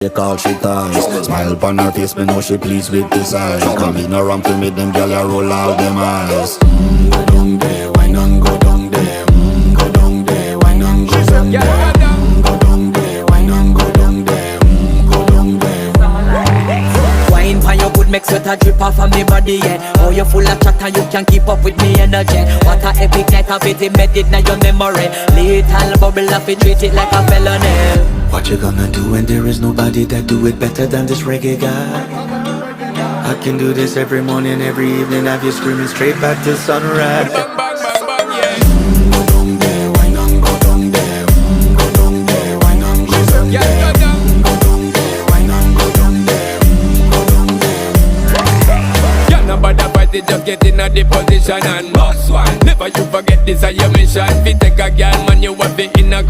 They call she ties. Smile upon her face, me know she pleased with this eyes. Come in around to me, them gyal a roll out them eyes. Go down there, why not go down there? Go down there, why not go down there? Go down there, why not go down there? Go down there. Wine pan your good, make sweat a drip off of me body, yeah. Oh, you full of chatter, you can keep up with me energy. What a epic night of it, embedded in your memory. Little bubble of it, treat it like a felony. What you gonna do when there is nobody that do it better than this reggae guy? I can do this every morning, every evening, have you screaming straight back to sunrise. Bang, bang, bang, bang, yeah. Go down there, why not go down there? Go down there, why not go down there? Yeah, go down. Go down there, why not go down there? Go down there. Yeah, nobody fight it, just get in a the position and boss one. Never you forget this is your mission. If you take a girl, man, you have it in a